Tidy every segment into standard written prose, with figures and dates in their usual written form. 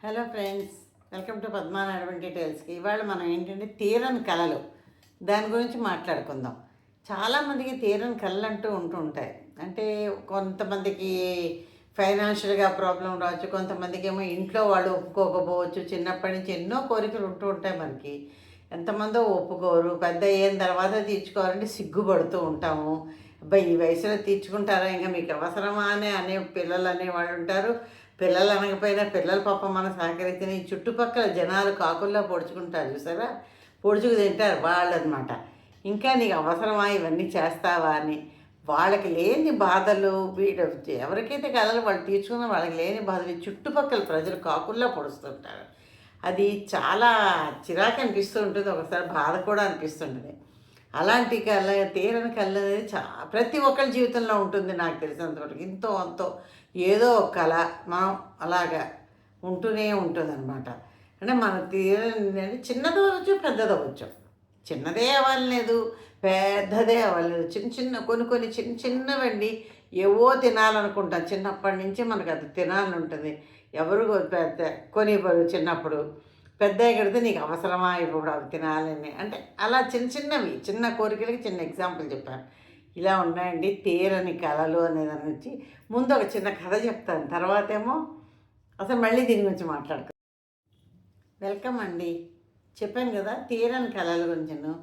Hello friends, welcome to Padmanaidu డీటెయిల్స్కి. ఇవాళ మనం ఏంటంటే తీరని కళలు దాని గురించి మాట్లాడుకుందాం. చాలామందికి తీరని కళలు అంటూ ఉంటాయి. అంటే కొంతమందికి ఫైనాన్షియల్గా ప్రాబ్లం రావచ్చు, కొంతమందికి ఏమో ఇంట్లో వాళ్ళు ఒప్పుకోకపోవచ్చు. చిన్నప్పటి నుంచి ఎన్నో కోరికలు ఉంటూ ఉంటాయి మనకి. ఎంతమందో ఒప్పుకోరు. పెద్ద అయిన తర్వాత తీర్చుకోవాలంటే సిగ్గుపడుతూ ఉంటాము. అబ్బాయి ఈ వయసులో తీర్చుకుంటారా, ఇంకా మీకు అవసరమా అనే పిల్లలు అనేవాళ్ళు ఉంటారు. పిల్లలు అనకపోయినా పిల్లల పాపం మన సహకరిస్తే ఈ చుట్టుపక్కల జనాలు కాకుల్లా పొడుచుకుంటారు చూసారా, పొడుచుకు తింటారు వాళ్ళనమాట. ఇంకా నీకు అవసరమా ఇవన్నీ చేస్తావా అని. వాళ్ళకి లేని బాధలు వీడు ఎవరికైతే కలలు వాళ్ళు తీర్చుకున్న వాళ్ళకి లేని బాధలు చుట్టుపక్కల ప్రజలు కాకుల్లా పొడుస్తుంటారు. అది చాలా చిరాకు అనిపిస్తూ ఉంటుంది, ఒకసారి బాధ కూడా అనిపిస్తుంటుంది. అలాంటి కళ తీరని కళ అనేది ప్రతి ఒక్కరి జీవితంలో ఉంటుంది. నాకు తెలిసినంతవరకు ఇంతో అంతో ఏదో ఒక కళ మనం అలాగా ఉంటూనే ఉంటుందన్నమాట. అంటే మన తీరని చిన్నది అవ్వచ్చు, పెద్దది అవ్వచ్చు. చిన్నదే అవ్వలేదు, పెద్దదే అవ్వలేదు. చిన్న చిన్న కొన్ని చిన్న చిన్నవండి ఏవో తినాలనుకుంటాం. చిన్నప్పటి నుంచి మనకు అది తినాలని ఉంటుంది. ఎవరు పెద్ద కొనివ్వరు చిన్నప్పుడు. పెద్దగా కడితే నీకు అవసరమా ఇప్పుడు అవి తినాలని. అంటే అలా చిన్న చిన్నవి చిన్న కోరికలకి చిన్న ఎగ్జాంపుల్ చెప్పాను. ఇలా ఉన్నాయండి తీరని కళలు అనేదాని నుంచి. ముందు ఒక చిన్న కథ చెప్తాను, తర్వాత ఏమో అసలు మళ్ళీ దీని గురించి మాట్లాడుతాను. వెల్కమ్ అండి. చెప్పాను కదా తీరని కళల గురించిను.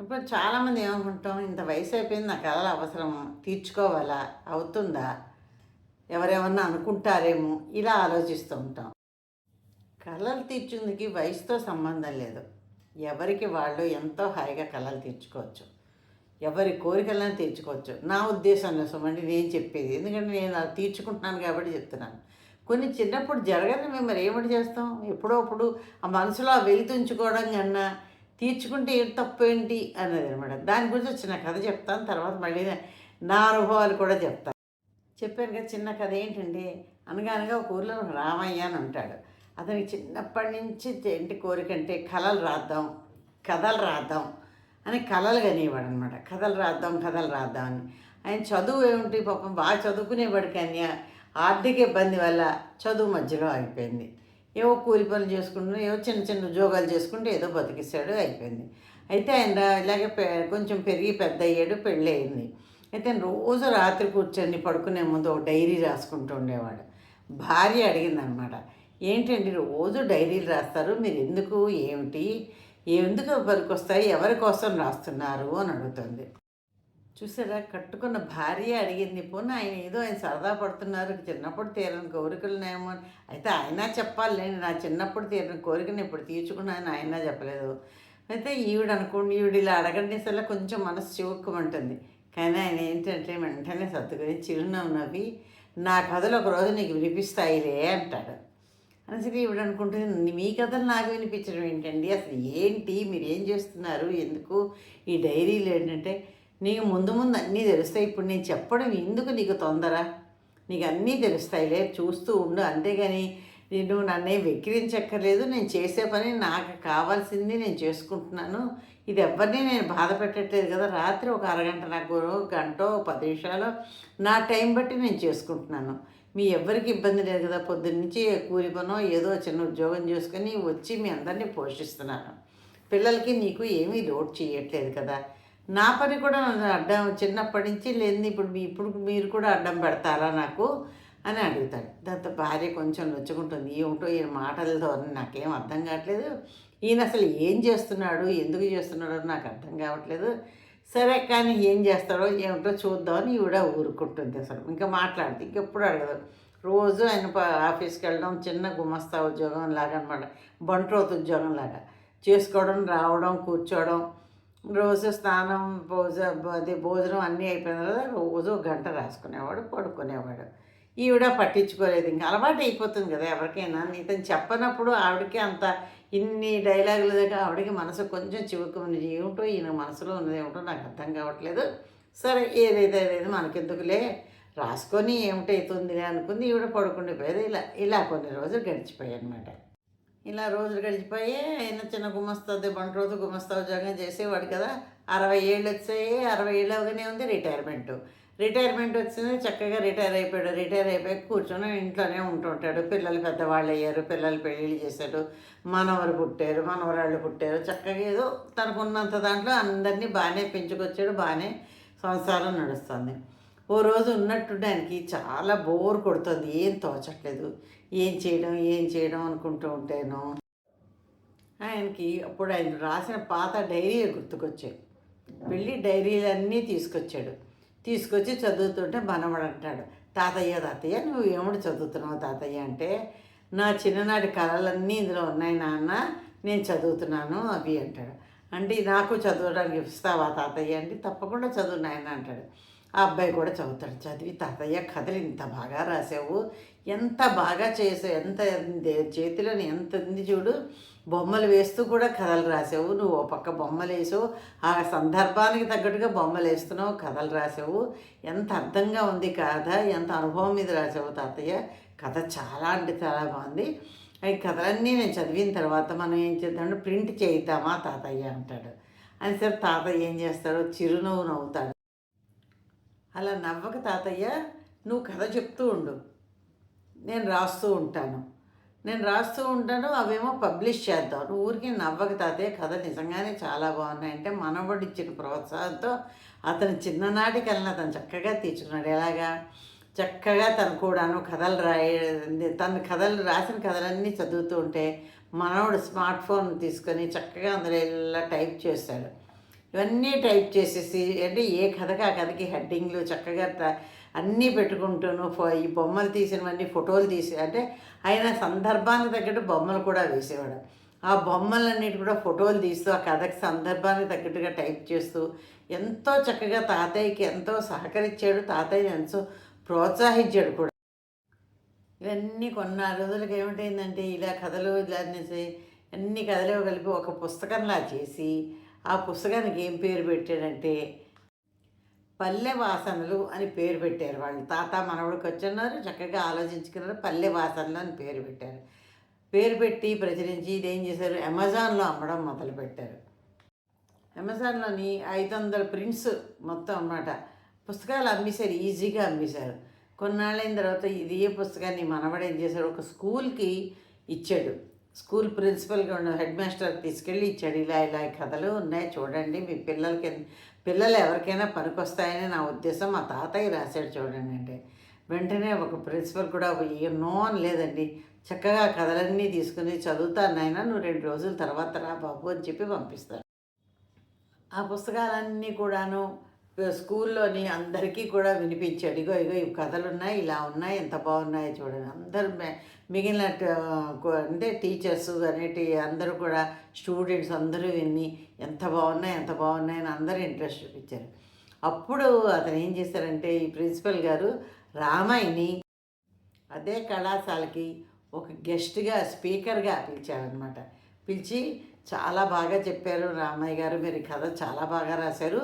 ఇప్పుడు చాలామంది ఏమనుకుంటాం, ఇంత వయసు అయిపోయింది, నా కళలు అవసరమా, తీర్చుకోవాలా, అవుతుందా, ఎవరేమన్నా అనుకుంటారేమో, ఇలా ఆలోచిస్తూ ఉంటాం. కళలు తీర్చుందికి వయసుతో సంబంధం లేదు. ఎవరికి వాళ్ళు ఎంతో హాయిగా కళలు తీర్చుకోవచ్చు, ఎవరి కోరికలను తీర్చుకోవచ్చు. నా ఉద్దేశంలో సుమండి నేను చెప్పేది, ఎందుకంటే నేను అది తీర్చుకుంటున్నాను కాబట్టి చెప్తున్నాను. కొన్ని చిన్నప్పుడు జరగనివి మరి ఏమిటి చేస్తాం, ఎప్పుడప్పుడు ఆ మనసులో ఆ వెలుతుంచుకోవడం కన్నా తీర్చుకుంటే ఏం తప్పు ఏంటి అన్నది అనమాట. దాని గురించి చిన్న కథ చెప్తాను, తర్వాత మళ్ళీ నా అనుభవాలు కూడా చెప్తాను. చెప్పాను కదా చిన్న కథ ఏంటంటే, అనగా ఒక ఊర్లో రామయ్య అని ఉంటాడు. అతనికి చిన్నప్పటి నుంచి ఏంటి కోరిక అంటే కథలు రాద్దాం అని కళలు కనేవాడు అనమాట. కథలు రాద్దాం అని. ఆయన చదువు ఏమిటి పాపం బాగా చదువుకునేవాడు, కానీ ఆర్థిక ఇబ్బంది వల్ల చదువు మధ్యలో అయిపోయింది. ఏవో కూలి పనులు చేసుకుంటూ ఏవో చిన్న చిన్న ఉద్యోగాలు చేసుకుంటూ ఏదో బతికిస్తాడు, అయిపోయింది. అయితే ఆయన ఇలాగే కొంచెం పెరిగి పెద్ద అయ్యాడు, పెళ్ళి అయింది. అయితే రోజు రాత్రి కూర్చొని పడుకునే ముందు ఒక డైరీ రాసుకుంటూ ఉండేవాడు. భార్య అడిగిందనమాట, ఏంటండి రోజు డైరీలు రాస్తారు, మీరు ఎందుకు పనికొస్తాయి, ఎవరి కోసం రాస్తున్నారు అని అడుగుతుంది. చూసారా, కట్టుకున్న భార్య అడిగింది. పోనీ ఆయన సరదా పడుతున్నారు, చిన్నప్పుడు తీరని కోరికలునేమో. అయితే ఆయన చెప్పాలి, నా చిన్నప్పుడు తీరని కోరికను ఇప్పుడు తీర్చుకున్నాను ఆయన చెప్పలేదు. అయితే ఈవిడ ఇలా అడగండి అసలు కొంచెం మనసు చివుక్కుమంటుంది. కానీ ఆయన ఏంటంటే వెంటనే సర్దుకొని చిరునవ్వు నవ్వి, నా కథలు ఒకరోజు నీకు వినిపిస్తాయిలే అంటాడు. అనేసరికి ఈవిడ అనుకుంటుంది, మీ కథలు నాకు వినిపించడం ఏంటండి, అసలు ఏంటి మీరు ఏం చేస్తున్నారు, ఎందుకు ఈ డైరీలు ఏంటంటే, నీకు ముందు అన్నీ తెలుస్తాయి, ఇప్పుడు నేను చెప్పడం ఎందుకు నీకు తొందర, నీకు అన్నీ తెలుస్తాయిలే, చూస్తూ ఉండు, అంతేగాని నువ్వు నన్నే వెక్కిరించక్కర్లేదు, నేను చేసే పని నాకు కావాల్సింది నేను చేసుకుంటున్నాను, ఇది ఎవరిని నేను బాధ పెట్టట్లేదు కదా, రాత్రి ఒక అరగంట, నాకు గంట 10 నిమిషాలు నా టైం బట్టి నేను చేసుకుంటున్నాను, మీ ఎవ్వరికి ఇబ్బంది లేదు కదా, పొద్దున్నుంచి కూలి పనో ఏదో చిన్న ఉద్యోగం చేసుకొని వచ్చి మీ అందరినీ పోషిస్తున్నాను, పిల్లలకి నీకు ఏమీ లోటు చేయట్లేదు కదా, నా పని కూడా అడ్డం చిన్నప్పటి నుంచి లేదు, ఇప్పుడు మీరు కూడా అడ్డం పెడతారా నాకు అని అడుగుతాడు. దాంతో భార్య కొంచెం నొచ్చుకుంటుంది, ఏమిటో ఈయన మాటలతో నాకేం అర్థం కావట్లేదు, ఈయన అసలు ఏం చేస్తున్నాడు, ఎందుకు చేస్తున్నాడో నాకు అర్థం కావట్లేదు, సరే కానీ ఏం చేస్తాడో ఏమిటో చూద్దామని ఈవిడ ఊరుకుంటుంది. అసలు ఇంకా మాట్లాడుతుంది, ఇంకెప్పుడు అడగదు. రోజు ఆయన ఆఫీస్కి వెళ్ళడం, చిన్న గుమస్తా ఉద్యోగం లాగా అనమాట, బంట్రోత్ ఉద్యోగం లాగా చేసుకోవడం, రావడం, కూర్చోవడం, రోజు స్నానం భోజనం అన్నీ అయిపోయిన తర్వాత రోజు 1 గంట రాసుకునేవాడు, పడుకునేవాడు. ఈవిడ పట్టించుకోలేదు, ఇంకా అలవాటు అయిపోతుంది కదా ఎవరికైనా. ఇతను చెప్పనప్పుడు ఆవిడకి అంత ఇన్ని డైలాగుల దగ్గర ఆవిడకి మనసు కొంచెం చివుకుని, ఏమిటో ఈయన మనసులో ఉన్నది ఏమిటో నాకు అర్థం కావట్లేదు, సరే ఏదైతే మనకెందుకులే రాసుకొని ఏమిటవుతుందిలే అనుకుంది. ఈవిడ పడుకుండిపోయేది. ఇలా కొన్ని రోజులు గడిచిపోయాయి అనమాట. ఇలా రోజులు గడిచిపోయి ఆయన చిన్న బంటి రోజు గుమస్తా ఉద్యోగం చేసేవాడు కదా, 60 ఏళ్ళు వచ్చాయి. 60 ఏళ్ళు అవగానే ఉంది రిటైర్మెంట్ వచ్చింది, చక్కగా రిటైర్ అయిపోయాడు. రిటైర్ అయిపోయి కూర్చొని ఇంట్లోనే ఉంటుంటాడు. పిల్లలు పెద్దవాళ్ళు అయ్యారు, పిల్లలు పెళ్ళిళ్ళు చేశాడు, మనవరు పుట్టారు, మనవరాళ్ళు పుట్టారు. చక్కగా ఏదో తనకున్నంత దాంట్లో అందరినీ బాగానే పెంచుకొచ్చాడు, బాగానే సంసారం నడుస్తుంది. ఓ రోజు ఉన్నట్టుండి ఆయనకి చాలా బోర్ కొడుతుంది, ఏం తోచట్లేదు, ఏం చేయడం అనుకుంటూ ఉంటాను. ఆయనకి అప్పుడు ఆయన రాసిన పాత డైరీ గుర్తుకొచ్చాయి. వెళ్ళి డైరీలన్నీ తీసుకొచ్చి చదువుతుంటే మనవడు అంటాడు, తాతయ్య నువ్వు ఏమిటి చదువుతున్నావు తాతయ్య అంటే, నా చిన్ననాటి కళలన్నీ ఇందులో ఉన్నాయి నాన్న, నేను చదువుతున్నాను అవి అంటాడు. అంటే నాకు చదవడానికి ఇస్తావా తాతయ్య అంటే, తప్పకుండా చదువు నాయన అంటాడు. ఆ అబ్బాయి కూడా చదువుతాడు. చదివి తాతయ్య కథలు ఇంత బాగా రాసావు, ఎంత బాగా చేసావు, ఎంత చేతిలోని ఎంత ఉంది చూడు, బొమ్మలు వేస్తూ కూడా కథలు రాసావు, నువ్వు ఓ పక్క బొమ్మలు వేసావు, ఆ సందర్భానికి తగ్గట్టుగా బొమ్మలు వేస్తున్నావు, కథలు రాసావు, ఎంత అర్థంగా ఉంది కథ, ఎంత అనుభవం మీద రాసావు తాతయ్య, కథ చాలా అంటే చాలా బాగుంది. ఈ కథలన్నీ నేను చదివిన తర్వాత మనం ఏం చేద్దామంటే ప్రింట్ చేయిద్దామా తాతయ్య అంటాడు. అని సరే తాతయ్య ఏం చేస్తాడో చిరునవ్వు నవ్వుతాడు. అలా నవ్వక తాతయ్య, నువ్వు కథ చెప్తూ ఉండు, నేను రాస్తూ ఉంటాను, అవేమో పబ్లిష్ చేద్దాం, నువ్వు ఊరికి నవ్వక తాతయ్య, కథ నిజంగానే చాలా బాగున్నాయంటే మనవడు ఇచ్చిన ప్రోత్సాహంతో అతను చిన్ననాటి కళను అతను చక్కగా తీర్చుకున్నాడు. ఎలాగా చక్కగా తను కూడాను కథలు రాసిన కథలన్నీ చదువుతూ ఉంటే మనవడు స్మార్ట్ ఫోన్ తీసుకొని చక్కగా అందులో ఇలా టైప్ చేస్తాడు. ఇవన్నీ టైప్ చేసేసి అంటే ఏ కథకి ఆ కథకి హెడ్డింగ్లు చక్కగా అన్నీ పెట్టుకుంటూను ఈ బొమ్మలు తీసినవన్నీ ఫోటోలు తీసి అంటే ఆయన సందర్భానికి తగ్గట్టు బొమ్మలు కూడా వేసేవాడు. ఆ బొమ్మలన్నిటి కూడా ఫోటోలు తీస్తూ ఆ కథకి సందర్భానికి తగ్గట్టుగా టైప్ చేస్తూ ఎంతో చక్కగా తాతయ్యకి ఎంతో సహకరించాడు, తాతయ్యని ఎంతో ప్రోత్సహించాడు కూడా. ఇవన్నీ కొన్న రోజులకి ఏమిటైందంటే ఇలా కథలు ఇలా అనేసి అన్ని కథలు కలిపి ఒక పుస్తకంలా చేసి ఆ పుస్తకానికి ఏం పేరు పెట్టాడంటే పల్లె వాసనలు అని పేరు పెట్టారు. వాళ్ళు తాత మనవడికి వచ్చున్నారు, చక్కగా ఆలోచించుకున్నారు, పల్లె వాసనలు అని పేరు పెట్టారు. పేరు పెట్టి ప్రచురించి ఇదేం చేశారు, అమెజాన్లో అమ్మడం మొదలుపెట్టారు. అమెజాన్లోని 500 ప్రింట్స్ మొత్తం అన్నమాట పుస్తకాలు అమ్మేశారు, ఈజీగా అమ్మేశారు. కొన్నాళ్ళైన తర్వాత ఇదే పుస్తకాన్ని మనవడు ఏం చేశాడు, ఒక స్కూల్కి ఇచ్చాడు. స్కూల్ ప్రిన్సిపల్గా ఉన్న హెడ్ మాస్టర్కి తీసుకెళ్ళి ఇచ్చాడు. ఇలా కథలు ఉన్నాయి చూడండి, మీ పిల్లలు ఎవరికైనా పనికొస్తాయని నా ఉద్దేశం, మా తాతయ్య రాశాడు చూడండి అంటే వెంటనే ఒక ప్రిన్సిపల్ కూడా నో అని లేదండి, చక్కగా కథలన్నీ తీసుకుని చదువుతాను నాయన, నువ్వు 2 రోజుల తర్వాత రా బాబు అని చెప్పి పంపిస్తాడు. ఆ పుస్తకాలన్నీ కూడాను స్కూల్లోని అందరికీ కూడా వినిపించాడు. ఇగో ఈ కథలు ఉన్నాయి, ఇలా ఉన్నాయి, ఎంత బాగున్నాయో చూడండి. అందరూ మిగిలిన అంటే టీచర్స్ అనేటి అందరూ కూడా స్టూడెంట్స్ అందరూ విని ఎంత బాగున్నాయి అని అందరూ ఇంట్రెస్ట్ చూపించారు. అప్పుడు అతను ఏం చేశారంటే ఈ ప్రిన్సిపల్ గారు రామాయిని అదే కళాశాలకి ఒక గెస్ట్గా స్పీకర్గా పిలిచారనమాట. పిలిచి చాలా బాగా చెప్పారు రామయ్య గారు, మీరు కథ చాలా బాగా రాశారు,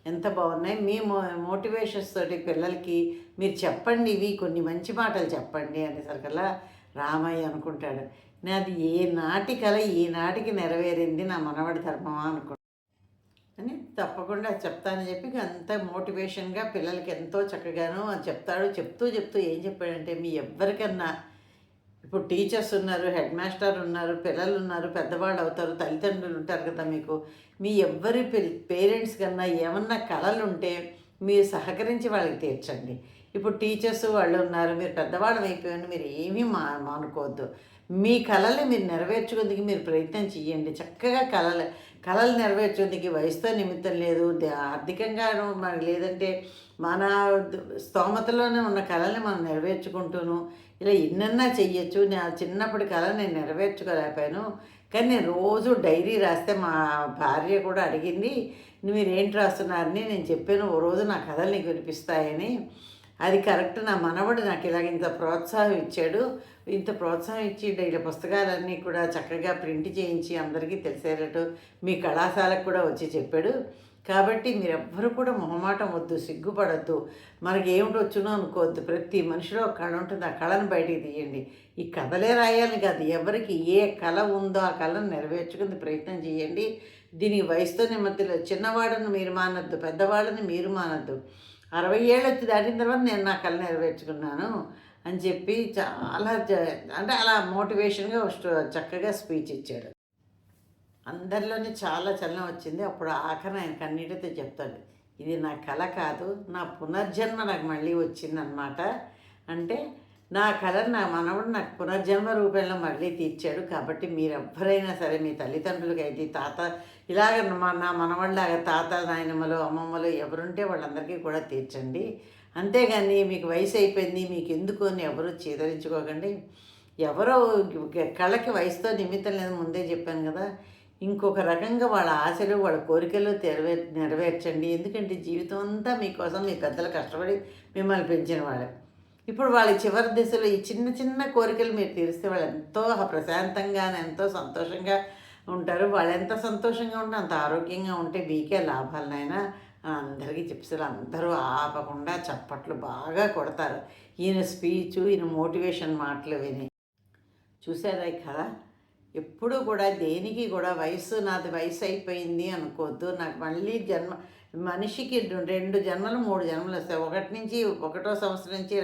ఎంత బాగున్నాయి, మీ మోటివేషన్స్ తోటి పిల్లలకి మీరు చెప్పండి, ఇవి కొన్ని మంచి మాటలు చెప్పండి అనేసరికల్లా రామయ్య అనుకుంటాడు, నాది ఏనాటి కళ ఈనాటికి నెరవేరింది, నా మనవడి ధర్మమా అనుకుంటాను అని తప్పకుండా చెప్తానని చెప్పి అంత మోటివేషన్గా పిల్లలకి ఎంతో చక్కగాను చెప్తాడు. చెప్తూ ఏం చెప్పాడంటే, మీ ఎవ్వరికన్నా ఇప్పుడు టీచర్స్ ఉన్నారు, హెడ్ మాస్టర్ ఉన్నారు, పిల్లలు ఉన్నారు, పెద్దవాళ్ళు అవుతారు, తల్లిదండ్రులు ఉంటారు కదా మీకు, మీ ఎవ్వరి పేరెంట్స్ కన్నా ఏమన్నా కళలు ఉంటే మీరు సహకరించి వాళ్ళకి తీర్చండి. ఇప్పుడు టీచర్స్ వాళ్ళు ఉన్నారు, మీరు పెద్దవాళ్ళు అయిపోయారు, మీరు ఏమీ మానుకోవద్దు, మీ కళల్ని మీరు నెరవేర్చుకుందుకు మీరు ప్రయత్నం చేయండి. చక్కగా కళలు నెరవేర్చేందుకు వయసుతో నిమిత్తం లేదు, ఆర్థికంగాను మనకి లేదంటే మన స్తోమతలోనే ఉన్న కళల్ని మనం నెరవేర్చుకుంటూను ఇలా ఎన్నన్నా చెయ్యొచ్చు. నా చిన్నప్పటి కళ నేను నెరవేర్చుకోలేకపోయాను, కానీ నేను రోజు డైరీ రాస్తే మా భార్య కూడా అడిగింది, మీరేంటి రాస్తున్నారని నేను చెప్పాను, ఓ రోజు నా కథలు నీకు వినిపిస్తాయని. అది కరెక్ట్, నా మనవడు నాకు ఇలాగ ఇంత ప్రోత్సాహం ఇచ్చాడు, ఇంత ప్రోత్సాహం ఇచ్చి ఇలా పుస్తకాలన్నీ కూడా చక్కగా ప్రింట్ చేయించి అందరికీ తెలిసేటట్టు మీ కళాశాలకు కూడా వచ్చి చెప్పాడు. కాబట్టి మీరెవ్వరూ కూడా మొహమాటం వద్దు, సిగ్గుపడద్దు, మనకి ఏమిటి వచ్చునో అనుకోవద్దు, ప్రతి మనిషిలో ఒక కళ ఉంటుంది, ఆ కళను బయటికి తీయండి. ఈ కథలే రాయాలని కాదు, ఎవరికి ఏ కళ ఉందో ఆ కళను నెరవేర్చుకుని ప్రయత్నం చేయండి. దీనికి వయసుతో నిమిత్తం లేదు. చిన్నవాళ్ళని మీరు మానొద్దు, పెద్దవాళ్ళని మీరు మానొద్దు. 60 ఏళ్ళు వచ్చి దాటిన తర్వాత నేను నా కళ నెరవేర్చుకున్నాను అని చెప్పి చాలా అంటే అలా మోటివేషన్గా చక్కగా స్పీచ్ ఇచ్చాడు. అందరిలోనే చాలా చలనం వచ్చింది. అప్పుడు ఆఖరిన ఆయన కన్నీటితో చెప్తాడు, ఇది నా కళ కాదు, నా పునర్జన్మ నాకు మళ్ళీ వచ్చిందనమాట. అంటే నా కళను నా మనవడు నాకు పునర్జన్మ రూపంలో మళ్ళీ తీర్చాడు. కాబట్టి మీరెవ్వరైనా సరే, మీ తల్లిదండ్రులకి అయితే తాత ఇలాగ నా మనవాళ్ళలాగా తాత నాయనమ్మలు అమ్మమ్మలు ఎవరుంటే వాళ్ళందరికీ కూడా తీర్చండి. అంతేగాని మీకు వయసు అయిపోయింది మీకు ఎందుకు అని ఎవరు చేదరించుకోకండి. ఎవరో కళకి వయసుతో నిమిత్తం లేదు, ముందే చెప్పాను కదా. ఇంకొక రకంగా వాళ్ళ ఆశలు వాళ్ళ కోరికలు నెరవేర్చండి. ఎందుకంటే జీవితం అంతా మీకోసం మీ పెద్దలు కష్టపడి మిమ్మల్ని పెంచిన వాళ్ళు. ఇప్పుడు వాళ్ళ చివరి దశలో ఈ చిన్న చిన్న కోరికలు మీరు తీరిస్తే వాళ్ళు ఎంతో ప్రశాంతంగా ఎంతో సంతోషంగా ఉంటారు. వాళ్ళు ఎంత సంతోషంగా ఉంటే అంత ఆరోగ్యంగా ఉంటే మీకే లాభాలనైనా అందరికీ చెప్పేసారు. అందరూ ఆపకుండా చప్పట్లు బాగా కొడతారు ఈయన స్పీచు, ఈయన మోటివేషన్ మాటలు విని. చూసారా కదా, ఎప్పుడూ కూడా దేనికి కూడా నాది వయసు అయిపోయింది అనుకోవద్దు. నాకు మళ్ళీ మనిషికి 2 జన్మలు 3 జన్మలు వస్తాయి. 1 నుంచి 1వ సంవత్సరం నుంచి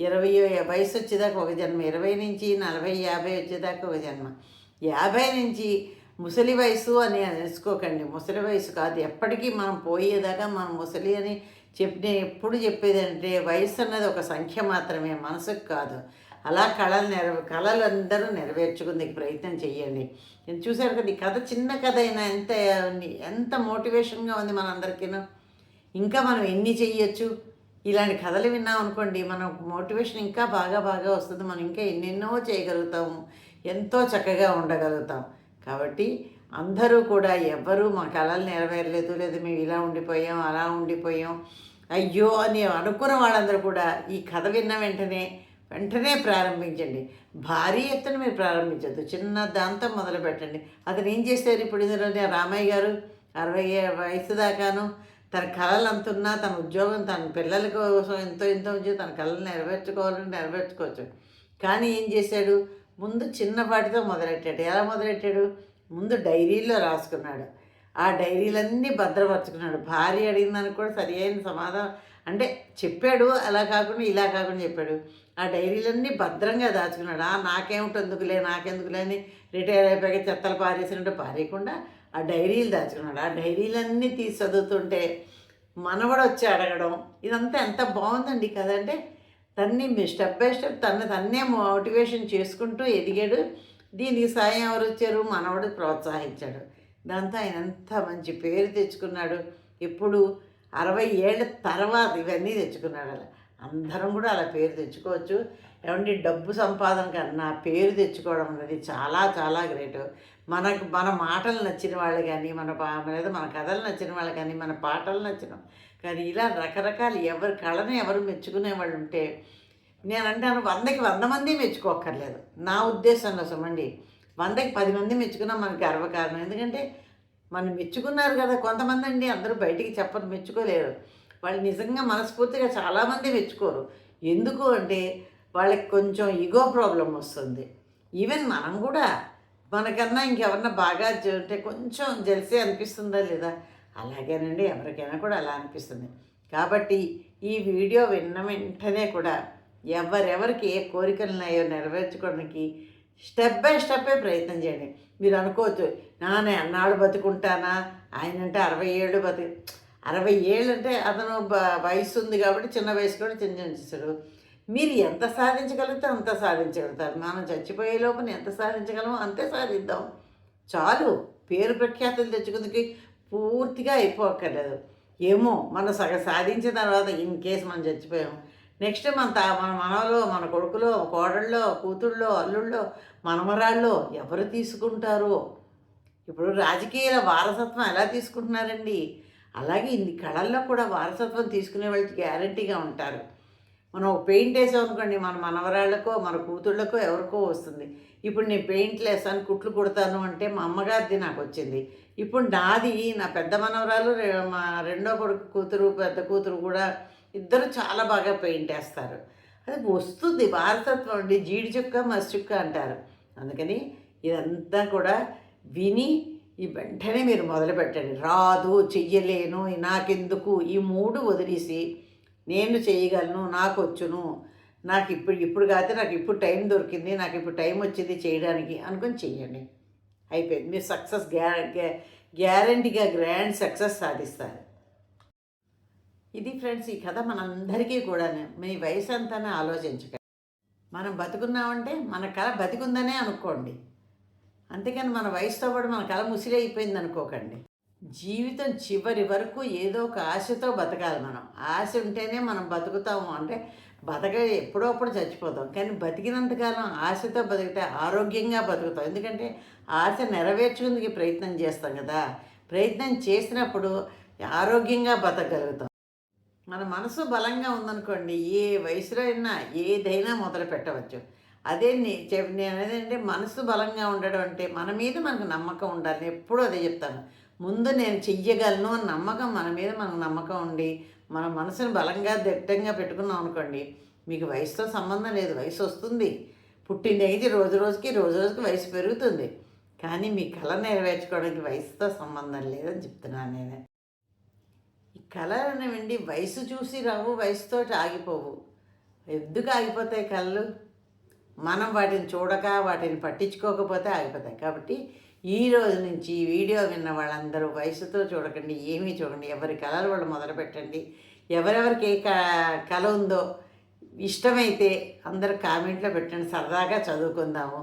20 వయసు వచ్చేదాకా ఒక జన్మ, 20 నుంచి 40 50 వచ్చేదాకా ఒక జన్మ, 50 నుంచి ముసలి వయసు అని తెలుసుకోకండి. ముసలి వయసు కాదు, ఎప్పటికీ మనం పోయేదాకా మనం ముసలి అని నేను ఎప్పుడు చెప్పేది అంటే వయసు అన్నది ఒక సంఖ్య మాత్రమే, మనసుకు కాదు. అలా కళలు అందరూ నెరవేర్చుకుందుకు ప్రయత్నం చేయండి. నేను చూశాను కదా, ఈ కథ చిన్న కథ అయినా ఎంత మోటివేషన్గా ఉంది మనందరికీను. ఇంకా మనం ఎన్ని చెయ్యొచ్చు. ఇలాంటి కథలు విన్నాం అనుకోండి, మనం మోటివేషన్ ఇంకా బాగా వస్తుంది. మనం ఇంకా ఎన్నెన్నో చేయగలుగుతాము, ఎంతో చక్కగా ఉండగలుగుతాం. కాబట్టి అందరూ కూడా ఎవ్వరూ మా కళలు నెరవేరలేదు, లేదా మేము ఇలా ఉండిపోయాం అలా ఉండిపోయాం అయ్యో అని అనుకున్న వాళ్ళందరూ కూడా ఈ కథ విన్న వెంటనే ప్రారంభించండి. భారీ ఎత్తున మీరు ప్రారంభించద్దు, చిన్న దాంతో మొదలు పెట్టండి. అతను ఏం చేశారు ఇప్పుడు ఇందులోనే, రామయ్య గారు 60 వయసు దాకాను తన కళలు అంతున్నా, తన ఉద్యోగం తన పిల్లల కోసం ఎంతో తన కళలు నెరవేర్చుకోవచ్చు. కానీ ఏం చేశాడు, ముందు చిన్నపాటితో మొదలెట్టాడు. ఎలా మొదలెట్టాడు, ముందు డైరీలో రాసుకున్నాడు. ఆ డైరీలన్నీ భద్రపరుచుకున్నాడు. భార్య అడిగిందానికి కూడా సరి అయిన సమాధానం అంటే చెప్పాడు. అలా కాకుండా ఇలా కాకుండా చెప్పాడు. ఆ డైరీలన్నీ భద్రంగా దాచుకున్నాడు. నాకెందుకులే అని రిటైర్ అయిపోయాక చెత్తలు పారేసినట్టు పారేయకుండా ఆ డైరీలు దాచుకున్నాడు. ఆ డైరీలన్నీ తీసి చదువుతుంటే మనవడు వచ్చి అడగడం, ఇదంతా ఎంత బాగుందండి కదంటే, స్టెప్ బై స్టెప్ తన్నే మోటివేషన్ చేసుకుంటూ ఎదిగాడు. దీనికి సాయం ఎవరు వచ్చారు, మనవడు ప్రోత్సహించాడు. దాంతో ఆయన ఎంత మంచి పేరు తెచ్చుకున్నాడు. ఇప్పుడు 60 ఏళ్ళ తర్వాత ఇవన్నీ తెచ్చుకున్నాడు. అలా అందరం కూడా అలా పేరు తెచ్చుకోవచ్చు. ఏమండి, డబ్బు సంపాదన కన్నా పేరు తెచ్చుకోవడం అనేది చాలా చాలా గ్రేటు. మన మాటలు నచ్చిన వాళ్ళు కానీ, లేదా మన కథలు నచ్చిన వాళ్ళు కానీ, మన పాటలు నచ్చిన కానీ, ఇలా రకరకాల కళను ఎవరు మెచ్చుకునే వాళ్ళు ఉంటే, నేను అంటాను 100కి 100 మంది మెచ్చుకోక్కర్లేదు నా ఉద్దేశంలో. సుమండి, 100కి 10 మంది మెచ్చుకున్నా మనకి గర్వకారణం. ఎందుకంటే మనం మెచ్చుకున్నారు కదా. కొంతమంది అండి అందరూ బయటికి చెప్పరు, మెచ్చుకోలేరు. వాళ్ళు నిజంగా మనస్ఫూర్తిగా చాలామంది మెచ్చుకోరు. ఎందుకు అంటే వాళ్ళకి కొంచెం ఈగో ప్రాబ్లం వస్తుంది. ఈవెన్ మనం కూడా మనకన్నా ఇంకెవరన్నా బాగా అంటే కొంచెం జెల్సీ అనిపిస్తుందా లేదా? అలాగేనండి, ఎవరికైనా కూడా అలా అనిపిస్తుంది. కాబట్టి ఈ వీడియో విన్న వెంటనే కూడా ఎవరెవరికి ఏ కోరికలు ఉన్నాయో నెరవేర్చుకోవడానికి స్టెప్ బై స్టెప్పే ప్రయత్నం చేయండి. మీరు అనుకోవచ్చు, నేను అన్నాడు బతుకుంటానా, ఆయన అంటే 60 ఏళ్ళు 60 ఏళ్ళు అంటే అతను వయసు ఉంది కాబట్టి చిన్న వయసు కూడా చేశాడు. మీరు ఎంత సాధించగలిగితే అంత సాధించగలుగుతారు. మనం చచ్చిపోయే లోపల ఎంత సాధించగలమో అంతే సాధిద్దాం చాలు. పేరు ప్రఖ్యాతులు తెచ్చుకుందుకు పూర్తిగా అయిపోక్కర్లేదు. ఏమో మనం సాధించిన తర్వాత ఇన్ కేసు మనం చచ్చిపోయాము, నెక్స్ట్ మన మనవలో, మన కొడుకులో, కోడళ్ళో, కూతుళ్ళో, అల్లుళ్ళో, మనమరాళ్ళో ఎవరు తీసుకుంటారో. ఇప్పుడు రాజకీయాల వారసత్వం ఎలా తీసుకుంటున్నారండి, అలాగే ఇన్ని కళల్లో కూడా వారసత్వం తీసుకునే వాళ్ళకి గ్యారంటీగా ఉంటారు. మనం పెయింట్ వేసాం అనుకోండి, మన మనవరాళ్ళకో మన కూతుళ్ళకో ఎవరికో వస్తుంది. ఇప్పుడు నేను పెయింట్లు వేస్తాను, కుట్లు కుడతాను అంటే మా అమ్మగారిది నాకు వచ్చింది. ఇప్పుడు నాది, నా పెద్ద మనవరాలు, మా రెండో కొడుకు కూతురు, పెద్ద కూతురు కూడా ఇద్దరు చాలా బాగా పెయింట్ వేస్తారు. అది వస్తుంది వారసత్వం అండి. జీడి చుక్క మసి చుక్క అంటారు. అందుకని ఇదంతా కూడా విని ఈ వెంటనే మీరు మొదలుపెట్టండి. రాదు, చెయ్యలేను, నాకెందుకు ఈ 3 వదిలేసి నేను చేయగలను, నాకొచ్చును, నాకు ఇప్పుడు ఇప్పుడు కాకపోతే నాకు ఇప్పుడు టైం దొరికింది, నాకు ఇప్పుడు టైం వచ్చింది చేయడానికి అనుకొని చెయ్యండి. అయిపోయింది. మీరు సక్సెస్ గ్యారంటీగా గ్రాండ్ సక్సెస్ సాధిస్తారు. ఇది ఫ్రెండ్స్ ఈ కథ మనందరికీ కూడా. మీ వయసు అంతానే ఆలోచించకండి. మనం బతుకున్నామంటే మన కళ బతికుందనే అనుకోండి. అంతేకాని మన వయసుతో పాటు మన కళ ముసిరైపోయింది అనుకోకండి. జీవితం చివరి వరకు ఏదో ఒక ఆశతో బతకాలి మనం. ఆశ ఉంటేనే మనం బతుకుతాము. అంటే ఎప్పుడో అప్పుడు చచ్చిపోతాం. కానీ బతికినంతకాలం ఆశతో బతికితే ఆరోగ్యంగా బతుకుతాం. ఎందుకంటే ఆశ నెరవేర్చుకుందుకు ప్రయత్నం చేస్తాం కదా. ప్రయత్నం చేసినప్పుడు ఆరోగ్యంగా బతకగలుగుతాం. మన మనసు బలంగా ఉందనుకోండి, ఏ వయసులో అయినా ఏదైనా మొదలు పెట్టవచ్చు. అదే నేను అదేంటే మనసు బలంగా ఉండడం అంటే మన మీద మనకు నమ్మకం ఉండాలి. నేను ఎప్పుడూ అదే చెప్తాను. ముందు నేను చెయ్యగలను అని నమ్మకం, మన మీద మనకు నమ్మకం ఉండి మన మనసును బలంగా దిట్టంగా పెట్టుకున్నాం అనుకోండి, మీకు వయసుతో సంబంధం లేదు. వయసు వస్తుంది, పుట్టిన దగ్గర రోజు రోజుకి వయసు పెరుగుతుంది. కానీ మీ కళ నెరవేర్చుకోవడానికి వయసుతో సంబంధం లేదని చెప్తున్నాను నేను. ఈ కళలు అనేవండి వయసు చూసి రావు, వయసుతోటి ఆగిపోవు. ఎందుకు ఆగిపోతాయి కళలు? మనం వాటిని చూడక వాటిని పట్టించుకోకపోతే ఆగిపోతాయి. కాబట్టి ఈ రోజు నుంచి ఈ వీడియో విన్న వాళ్ళందరూ వయసుతో చూడకండి, ఏమీ చూడండి. ఎవరి కళలు వాళ్ళు మొదలుపెట్టండి. ఎవరెవరికి ఏ కళ ఉందో ఇష్టమైతే అందరూ కామెంట్లో పెట్టండి. సరదాగా చదువుకుందాము.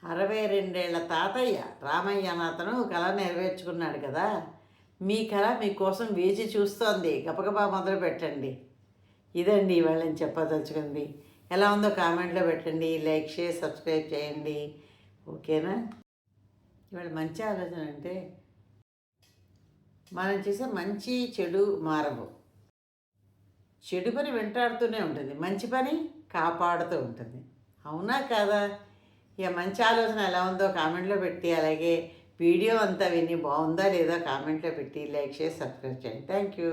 62 ఏళ్ల తాతయ్య రామయ్య అతను కళ నెరవేర్చుకున్నాడు కదా. మీ కళ మీకోసం వేచి చూస్తోంది. గబగబా మొదలు పెట్టండి. ఇదండి ఇవాళ నేను చెప్పదలుచుకుంది. ఎలా ఉందో కామెంట్లో పెట్టండి. లైక్, షేర్, సబ్స్క్రైబ్ చేయండి. ఓకేనా? ఇవాళ మంచి ఆలోచన అంటే మనం చేసే మంచి చెడు మారవు. చెడు పని వెంటాడుతూనే ఉంటుంది, మంచి పని కాపాడుతూ ఉంటుంది. అవునా కాదా? ఇక మంచి ఆలోచన ఎలా ఉందో కామెంట్లో పెట్టి, అలాగే వీడియో అంతా విని బాగుందా లేదా కామెంట్లో పెట్టి లైక్ చేసి సబ్స్క్రైబ్ చేయండి. Thank you.